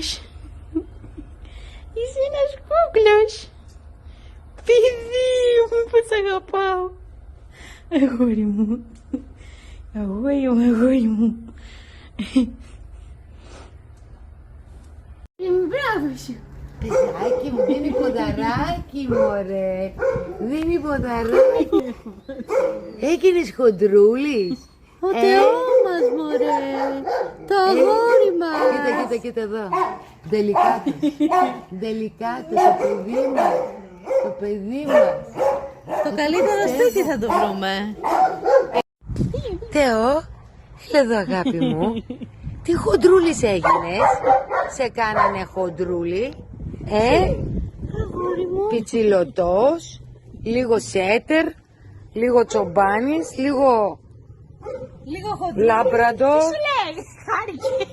κούκλος. Είσαι ένας κούκλος. Παιδί μου, πως αγαπάω. Αγόρι μου. Αγόρι μου, αγόρι μου. Μπράβο σου. Παιδάκι μου, δίνει ποδαράκι μωρέ. Δίνει ποδαράκι. Έγινες χοντρούλης. Ο Θεός μας, μωρέ. Το αγόρι μας. Κοίτα εδώ. Ντελικάτος. Ντελικάτος, το παιδί μας. Το παιδί μας. Το καλύτερο σπίτι θα το βρούμε. Θεό, έλα εδώ αγάπη μου. Τι χοντρούλης έγινες. Σε κάνανε χοντρούλη. Πιτσιλωτός. Λίγο σέτερ. Λίγο τσομπάνης. Λίγο Λίγο χοντρό. λάμπραντο. Τι σου λέει, χάρηκε.